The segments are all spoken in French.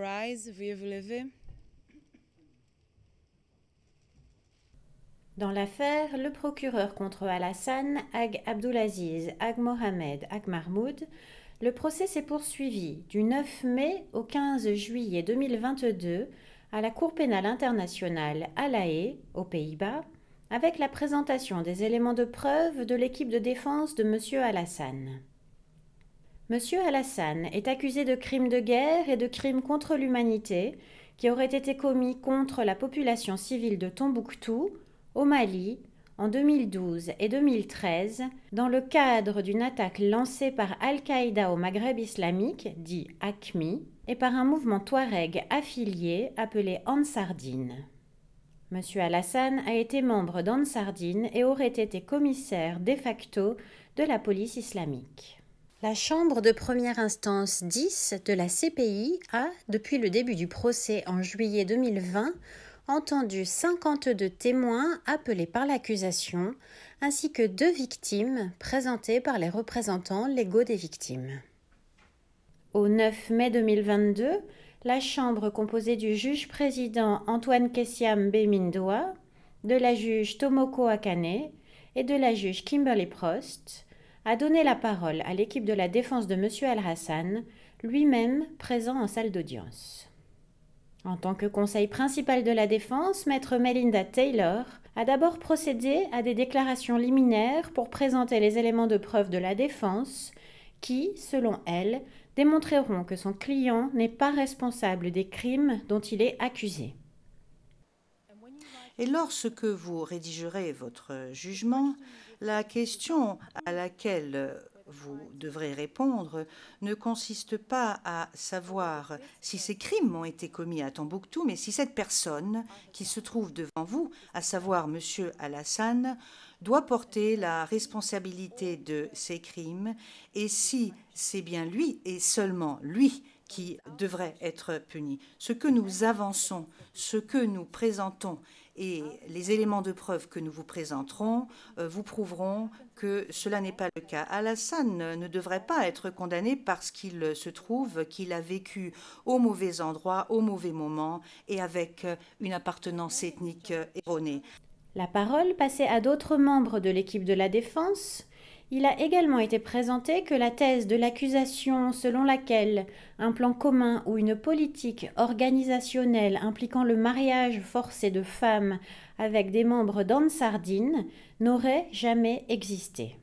all rise, veuillez vous lever. Dans l'affaire, le procureur contre Al-Hassan, Ag Abdulaziz Ag Mohamed Ag Mahmoud, le procès s'est poursuivi du 9 mai au 15 juillet 2022 à la Cour pénale internationale à La Haye, aux Pays-Bas, avec la présentation des éléments de preuve de l'équipe de défense de M. Al-Hassan. M. Al-Hassan est accusé de crimes de guerre et de crimes contre l'humanité qui auraient été commis contre la population civile de Tombouctou, au Mali, en 2012 et 2013, dans le cadre d'une attaque lancée par Al-Qaïda au Maghreb islamique, dit AQMI, et par un mouvement touareg affilié appelé Ansar Dine. M. Al-Hassan a été membre d'Ansar Dine et aurait été commissaire de facto de la police islamique. La Chambre de première instance 10 de la CPI a, depuis le début du procès en juillet 2020, entendu 52 témoins appelés par l'accusation, ainsi que 2 victimes présentées par les représentants légaux des victimes. Au 9 mai 2022, la Chambre composée du juge-président Antoine Kessiam Bemindoua, de la juge Tomoko Akane et de la juge Kimberly Prost a donné la parole à l'équipe de la défense de M. Al-Hassan, lui-même présent en salle d'audience. En tant que conseil principal de la défense, maître Melinda Taylor a d'abord procédé à des déclarations liminaires pour présenter les éléments de preuve de la défense qui, selon elle, démontreront que son client n'est pas responsable des crimes dont il est accusé. Et lorsque vous rédigerez votre jugement, la question à laquelle vous devrez répondre ne consiste pas à savoir si ces crimes ont été commis à Tombouctou, mais si cette personne qui se trouve devant vous, à savoir M. Al-Hassan, doit porter la responsabilité de ces crimes et si c'est bien lui et seulement lui qui devrait être puni. Ce que nous avançons, ce que nous présentons et les éléments de preuve que nous vous présenterons vous prouveront que cela n'est pas le cas. Al-Hassan ne devrait pas être condamné parce qu'il se trouve qu'il a vécu au mauvais endroit, au mauvais moment et avec une appartenance ethnique erronée. La parole passée à d'autres membres de l'équipe de la défense. Il a également été présenté que la thèse de l'accusation selon laquelle un plan commun ou une politique organisationnelle impliquant le mariage forcé de femmes avec des membres d'Ansar Dine n'aurait jamais existé.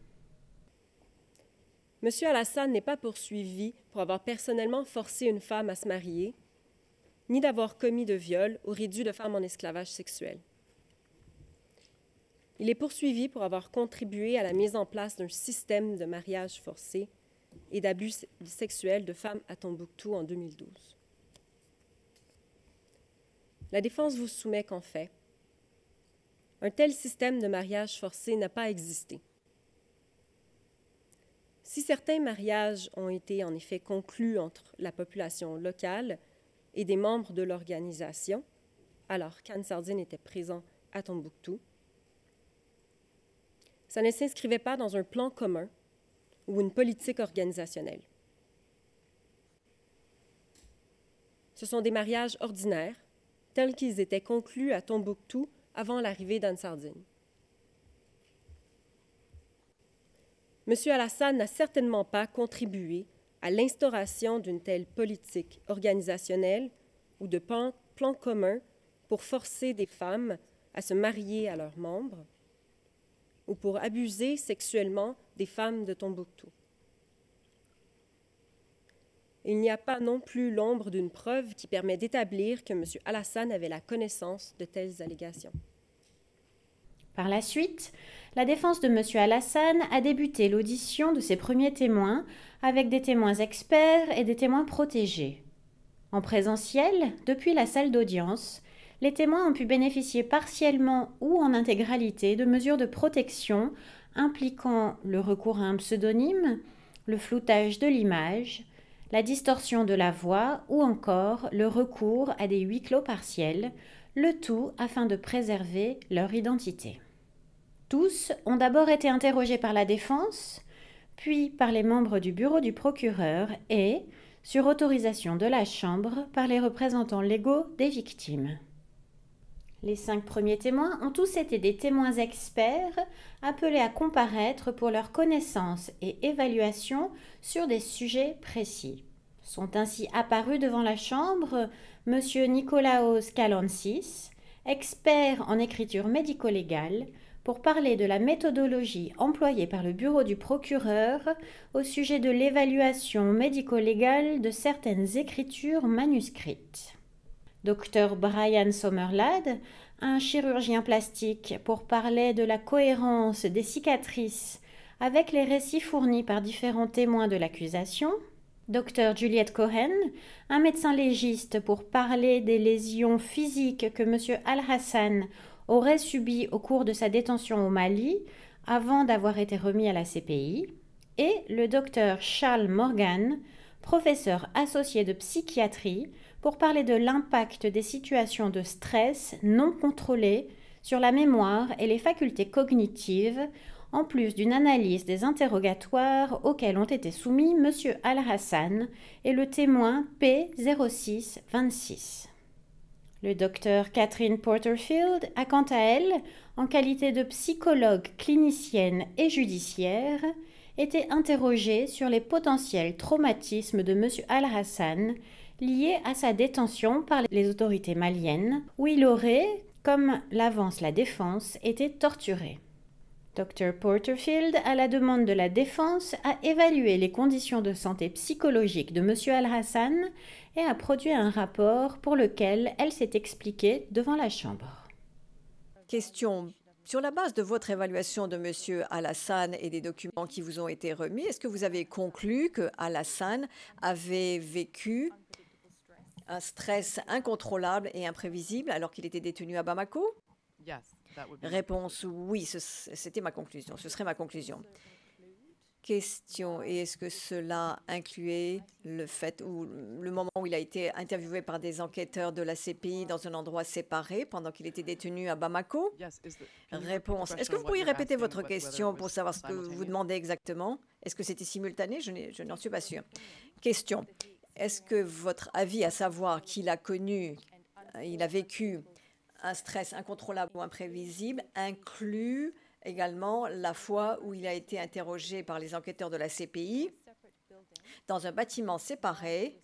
M. Al-Hassan n'est pas poursuivi pour avoir personnellement forcé une femme à se marier, ni d'avoir commis de viol ou réduit de femmes en esclavage sexuel. Il est poursuivi pour avoir contribué à la mise en place d'un système de mariage forcé et d'abus sexuels de femmes à Tombouctou en 2012. La défense vous soumet qu'en fait, un tel système de mariage forcé n'a pas existé. Si certains mariages ont été en effet conclus entre la population locale et des membres de l'organisation, alors qu'Ansar Dine était présent à Tombouctou, ça ne s'inscrivait pas dans un plan commun ou une politique organisationnelle. Ce sont des mariages ordinaires, tels qu'ils étaient conclus à Tombouctou avant l'arrivée d'Ansar Dine. M. Al-Hassan n'a certainement pas contribué à l'instauration d'une telle politique organisationnelle ou de plan commun pour forcer des femmes à se marier à leurs membres, ou pour abuser sexuellement des femmes de Tombouctou. Il n'y a pas non plus l'ombre d'une preuve qui permet d'établir que M. Al-Hassan avait la connaissance de telles allégations. Par la suite, la défense de M. Al-Hassan a débuté l'audition de ses premiers témoins avec des témoins experts et des témoins protégés. En présentiel, depuis la salle d'audience, les témoins ont pu bénéficier partiellement ou en intégralité de mesures de protection impliquant le recours à un pseudonyme, le floutage de l'image, la distorsion de la voix ou encore le recours à des huis clos partiels, le tout afin de préserver leur identité. Tous ont d'abord été interrogés par la défense, puis par les membres du bureau du procureur et, sur autorisation de la Chambre par les représentants légaux des victimes. Les 5 premiers témoins ont tous été des témoins experts appelés à comparaître pour leurs connaissances et évaluations sur des sujets précis. Sont ainsi apparus devant la Chambre M. Nikolaos Kalantzis, expert en écriture médico-légale, pour parler de la méthodologie employée par le bureau du procureur au sujet de l'évaluation médico-légale de certaines écritures manuscrites. Dr Brian Sommerlad, un chirurgien plastique, pour parler de la cohérence des cicatrices avec les récits fournis par différents témoins de l'accusation. Dr Juliette Cohen, un médecin légiste, pour parler des lésions physiques que M. Al-Hassan aurait subies au cours de sa détention au Mali avant d'avoir été remis à la CPI. Et le Dr Charles Morgan, professeur associé de psychiatrie, pour parler de l'impact des situations de stress non contrôlées sur la mémoire et les facultés cognitives, en plus d'une analyse des interrogatoires auxquels ont été soumis M. Al-Hassan et le témoin P0626. Le docteur Catherine Porterfield a quant à elle, en qualité de psychologue clinicienne et judiciaire, été interrogée sur les potentiels traumatismes de M. Al-Hassan liés à sa détention par les autorités maliennes, où il aurait, comme l'avance la défense, été torturé. Dr Porterfield, à la demande de la défense, a évalué les conditions de santé psychologique de M. Al-Hassan et a produit un rapport pour lequel elle s'est expliquée devant la Chambre. Question. Sur la base de votre évaluation de M. Al-Hassan et des documents qui vous ont été remis, est-ce que vous avez conclu que Al-Hassan avait vécu un stress incontrôlable et imprévisible alors qu'il était détenu à Bamako? Réponse oui, c'était ma conclusion. Ce serait ma conclusion. Question. Et est-ce que cela incluait le fait ou le moment où il a été interviewé par des enquêteurs de la CPI dans un endroit séparé pendant qu'il était détenu à Bamako? Réponse. Est-ce que vous pourriez répéter votre question pour savoir ce que vous demandez exactement? Est-ce que c'était simultané? Je n'en suis pas sûre. Question. Est-ce que votre avis, à savoir qu'il a vécu un stress incontrôlable ou imprévisible, inclut également la fois où il a été interrogé par les enquêteurs de la CPI dans un bâtiment séparé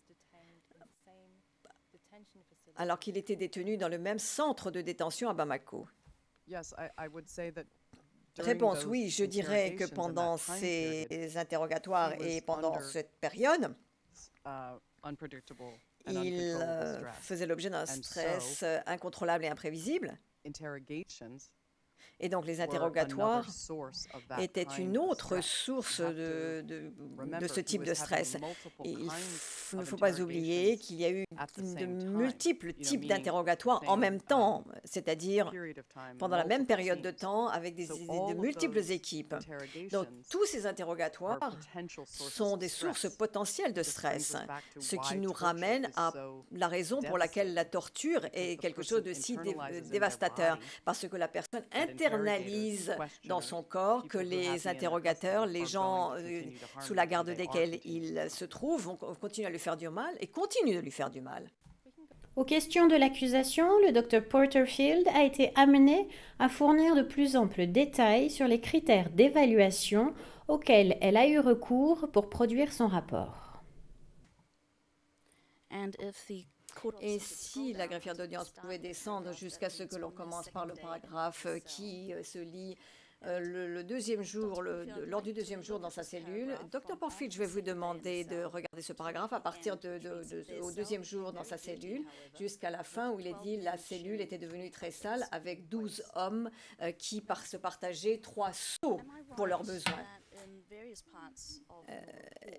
alors qu'il était détenu dans le même centre de détention à Bamako? Réponse oui, je dirais que pendant ces interrogatoires et pendant cette période, il faisait l'objet d'un stress incontrôlable et imprévisible. Et donc, les interrogatoires étaient une autre source de ce type de stress. Et il ne faut pas oublier qu'il y a eu de multiples types d'interrogatoires en même temps, c'est-à-dire pendant la même période de temps avec de multiples équipes. Donc, tous ces interrogatoires sont des sources potentielles de stress, ce qui nous ramène à la raison pour laquelle la torture est quelque chose de si dévastateur, parce que la personne internalise dans son corps que les interrogateurs, les gens sous la garde desquels il se trouve, vont continuer à lui faire du mal et continuent de lui faire du mal. Aux questions de l'accusation, le Dr Porterfield a été amené à fournir de plus amples détails sur les critères d'évaluation auxquels elle a eu recours pour produire son rapport. Et si la greffière d'audience pouvait descendre jusqu'à ce que l'on commence par le paragraphe qui se lit lors du deuxième jour dans sa cellule, Dr Porterfield, je vais vous demander de regarder ce paragraphe à partir au deuxième jour dans sa cellule jusqu'à la fin où il est dit la cellule était devenue très sale avec 12 hommes qui se partageaient 3 seaux pour leurs besoins.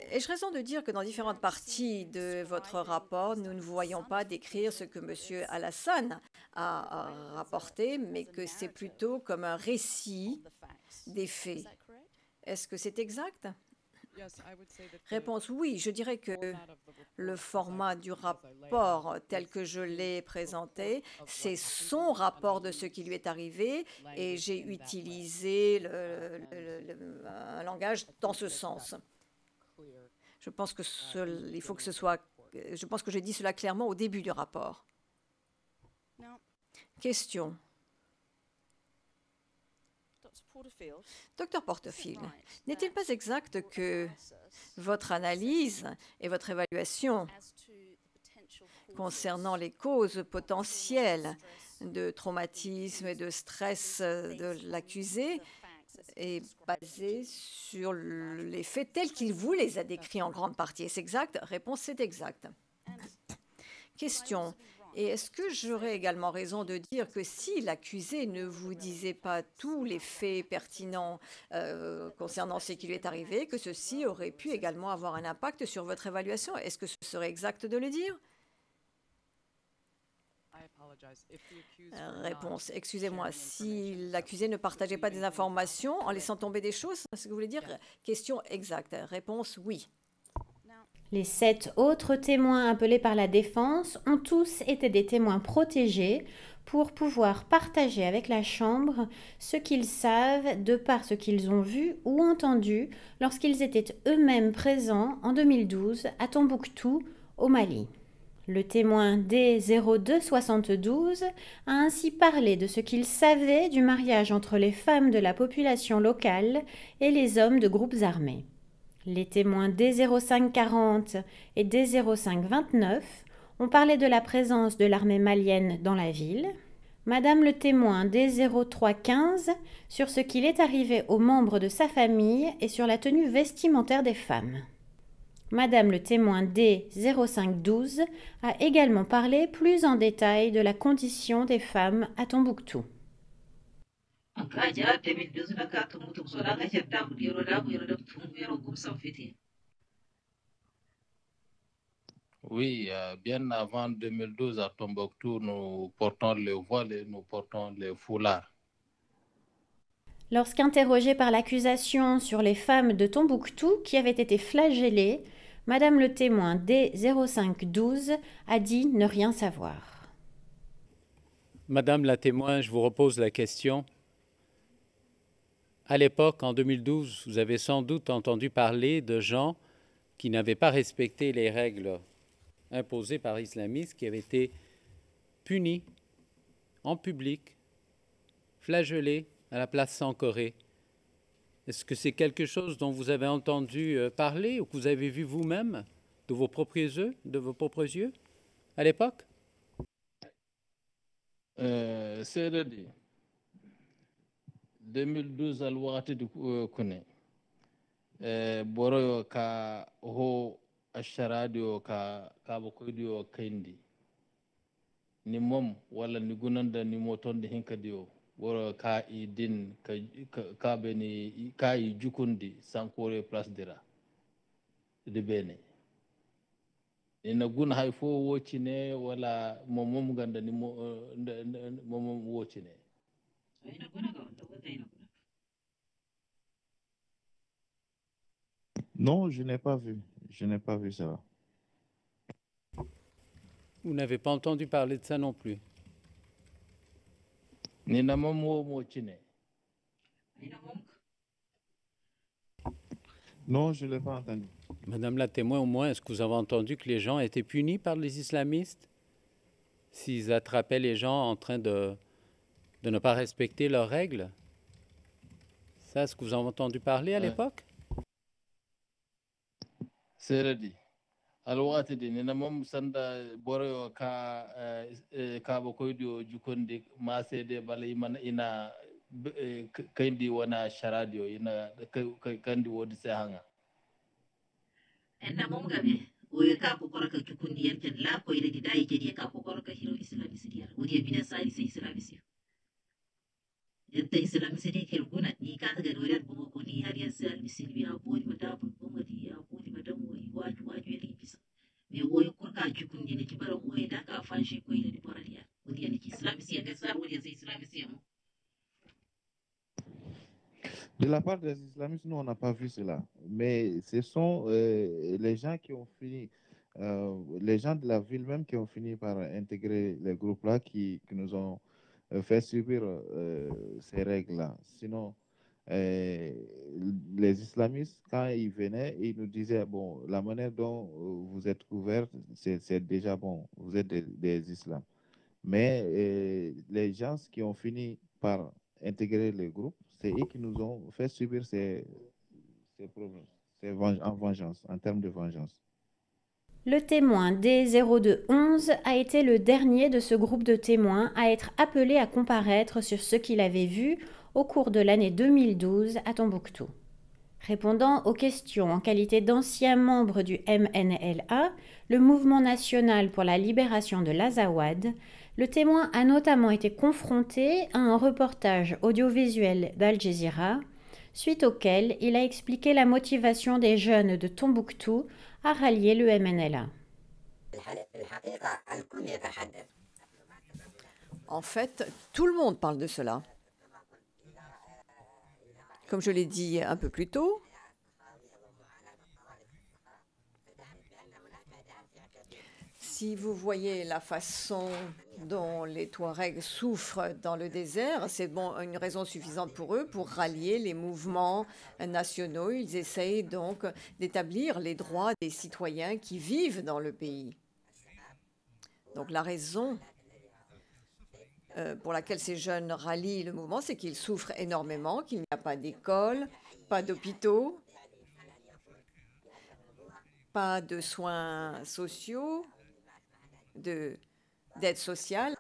Ai-je raison de dire que dans différentes parties de votre rapport, nous ne voyons pas décrire ce que M. Al-Hassan a rapporté, mais que c'est plutôt comme un récit des faits? Est-ce que c'est exact? Réponse oui, je dirais que le format du rapport tel que je l'ai présenté, c'est son rapport de ce qui lui est arrivé et j'ai utilisé un langage dans ce sens. Je pense que il faut que ce soit. Je pense que j'ai dit cela clairement au début du rapport. Question. Docteur Porterfield, n'est-il pas exact que votre analyse et votre évaluation concernant les causes potentielles de traumatisme et de stress de l'accusé est basée sur les faits tels qu'il vous les a décrits en grande partie? Est-ce exact? Réponse, c'est exact. Question. Et est-ce que j'aurais également raison de dire que si l'accusé ne vous disait pas tous les faits pertinents concernant ce qui lui est arrivé, que ceci aurait pu également avoir un impact sur votre évaluation? Est-ce que ce serait exact de le dire? Réponse. Excusez-moi, si l'accusé ne partageait pas des informations en laissant tomber des choses, c'est ce que vous voulez dire? Question exacte. Réponse, oui. Les 7 autres témoins appelés par la défense ont tous été des témoins protégés pour pouvoir partager avec la Chambre ce qu'ils savent de par ce qu'ils ont vu ou entendu lorsqu'ils étaient eux-mêmes présents en 2012 à Tombouctou, au Mali. Le témoin D0272 a ainsi parlé de ce qu'il savait du mariage entre les femmes de la population locale et les hommes de groupes armés. Les témoins D0540 et D0529 ont parlé de la présence de l'armée malienne dans la ville. Madame le témoin D0315 sur ce qu'il est arrivé aux membres de sa famille et sur la tenue vestimentaire des femmes. Madame le témoin D0512 a également parlé plus en détail de la condition des femmes à Tombouctou. Oui, bien avant 2012 à Tombouctou, nous portons le voile et nous portons le foulard. Lorsqu'interrogée par l'accusation sur les femmes de Tombouctou qui avaient été flagellées, Madame le témoin D0512 a dit ne rien savoir. Madame la témoin, je vous repose la question. À l'époque, en 2012, vous avez sans doute entendu parler de gens qui n'avaient pas respecté les règles imposées par les islamistes, qui avaient été punis en public, flagellés à la place Sankoré. Est-ce que c'est quelque chose dont vous avez entendu parler ou que vous avez vu vous-même de vos propres yeux à l'époque? C'est le 2012 al wakati du kune boroyo ka ho asharadio ka bakoydio kayndi ni mom wala ni gunanda ni motonde hinkadio boro ka i din ka beni ka i jukundi sankore place dira de bene ina gun hay fo wocine wala momom ganda ni momom wocine. Non, je n'ai pas vu. Je n'ai pas vu ça. Vous n'avez pas entendu parler de ça non plus? Non, je ne l'ai pas entendu. Madame la témoin, au moins, est-ce que vous avez entendu que les gens étaient punis par les islamistes s'ils attrapaient les gens en train de ne pas respecter leurs règles? Ça, est-ce que vous en avez entendu parler à l'époque? C'est redit. Alors, tu dis, nous avons sanda boroyo ka bakoydio jukonde masede bala ina kandi wana sharadio ina kandi wodi se hanga. Enna mom gabe oye ka ko koraka jukundi yer ken la ko ire didai jedi ka ko koraka hiro islamiste diar wodi bina sai se islamiste yadda islamiste de kel guna ni ka daga wori ko ko ni har yasa almisili ya bodi madabul bomadi ya bodi madamu waju ri bisa me oye kurka jukundi ne kibara oye da ka fanshi ko ire di boraliya wodi ne ki islamiste ya gasar wodi se islamiste ya. De la part des islamistes, nous, on n'a pas vu cela. Mais ce sont les gens qui ont fini, les gens de la ville même qui ont fini par intégrer les groupes-là qui nous ont fait subir ces règles-là. Sinon, les islamistes, quand ils venaient, ils nous disaient, bon, la manière dont vous êtes couverts, c'est déjà bon, vous êtes des islams. Mais les gens qui ont fini par intégrer le groupe, c'est eux qui nous ont fait subir ces problèmes, en vengeance, en termes de vengeance. Le témoin D0211 a été le dernier de ce groupe de témoins à être appelé à comparaître sur ce qu'il avait vu au cours de l'année 2012 à Tombouctou. Répondant aux questions en qualité d'ancien membre du MNLA, le Mouvement national pour la libération de l'Azawad, le témoin a notamment été confronté à un reportage audiovisuel d'Al Jazeera, suite auquel il a expliqué la motivation des jeunes de Tombouctou à rallier le MNLA. En fait, tout le monde parle de cela. Comme je l'ai dit un peu plus tôt, si vous voyez la façon dont les Touaregs souffrent dans le désert, c'est bon, une raison suffisante pour eux pour rallier les mouvements nationaux. Ils essayent donc d'établir les droits des citoyens qui vivent dans le pays. Donc la raison pour laquelle ces jeunes rallient le mouvement, c'est qu'ils souffrent énormément, qu'il n'y a pas d'école, pas d'hôpitaux, pas de soins sociaux, d'aide sociale.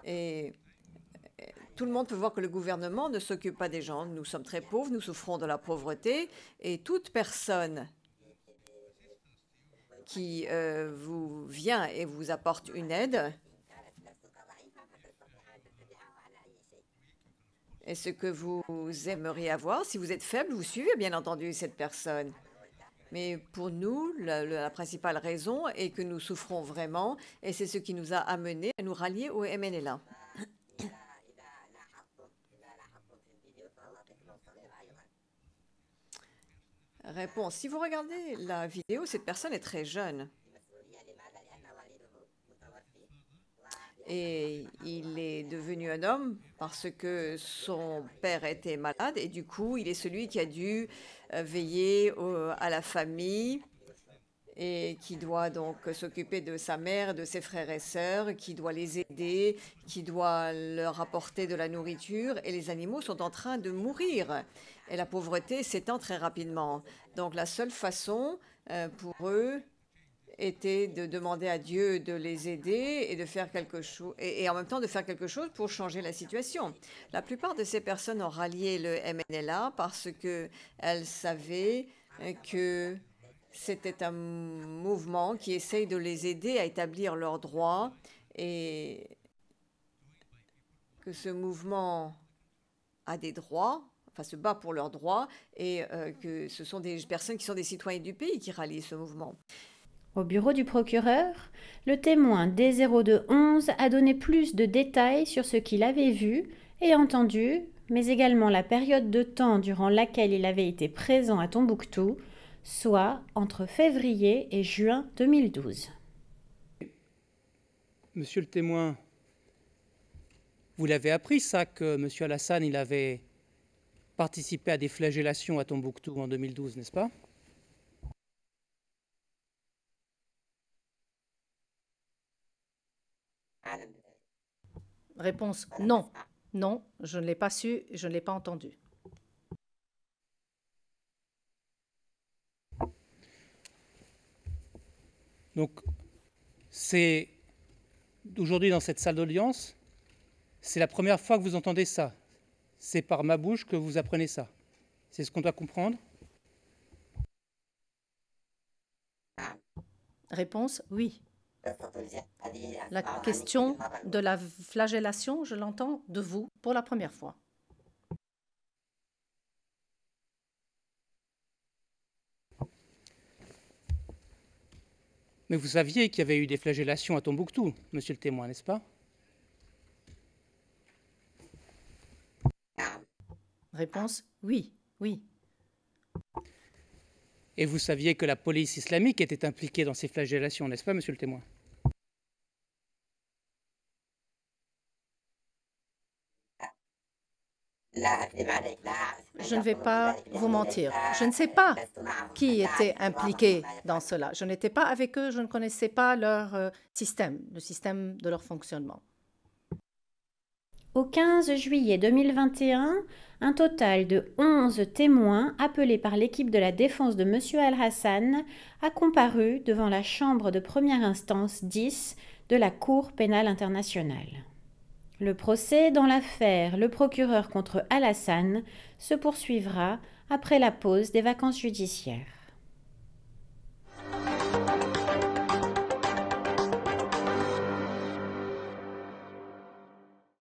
Et tout le monde peut voir que le gouvernement ne s'occupe pas des gens. Nous sommes très pauvres, nous souffrons de la pauvreté, et toute personne qui vous vient et vous apporte une aide, est ce que vous aimeriez avoir. Si vous êtes faible, vous suivez bien entendu cette personne. Mais pour nous, la principale raison est que nous souffrons vraiment, et c'est ce qui nous a amenés à nous rallier au MNLA. Réponse. Si vous regardez la vidéo, cette personne est très jeune. Et il est devenu un homme parce que son père était malade et du coup, il est celui qui a dû veiller à la famille et qui doit donc s'occuper de sa mère, de ses frères et sœurs, qui doit les aider, qui doit leur apporter de la nourriture. Et les animaux sont en train de mourir. Et la pauvreté s'étend très rapidement. Donc la seule façon pour eux était de demander à Dieu de les aider et de faire quelque chose, et en même temps de faire quelque chose pour changer la situation. La plupart de ces personnes ont rallié le MNLA parce qu'elles savaient que c'était un mouvement qui essaye de les aider à établir leurs droits et que ce mouvement a des droits, enfin se bat pour leurs droits, et que ce sont des personnes qui sont des citoyens du pays qui rallient ce mouvement. Au bureau du procureur, le témoin D0211 a donné plus de détails sur ce qu'il avait vu et entendu, mais également la période de temps durant laquelle il avait été présent à Tombouctou, soit entre février et juin 2012. Monsieur le témoin, vous l'avez appris ça, que M. Alassane, il avait participé à des flagellations à Tombouctou en 2012, n'est-ce pas? Réponse non. Non, je ne l'ai pas su, je ne l'ai pas entendu. Donc, c'est aujourd'hui dans cette salle d'audience, c'est la première fois que vous entendez ça. C'est par ma bouche que vous apprenez ça. C'est ce qu'on doit comprendre? Réponse oui. La question de la flagellation, je l'entends de vous pour la première fois. Mais vous saviez qu'il y avait eu des flagellations à Tombouctou, monsieur le témoin, n'est-ce pas? Réponse oui, oui. Et vous saviez que la police islamique était impliquée dans ces flagellations, n'est-ce pas, monsieur le témoin? je ne vais pas vous mentir. Je ne sais pas qui était impliqué dans cela. Je n'étais pas avec eux, je ne connaissais pas leur système, le système de leur fonctionnement. Au 15 juillet 2021, un total de 11 témoins appelés par l'équipe de la défense de M. Al-Hassan a comparu devant la Chambre de première instance 10 de la Cour pénale internationale. Le procès dans l'affaire Le procureur contre Al-Hassan se poursuivra après la pause des vacances judiciaires.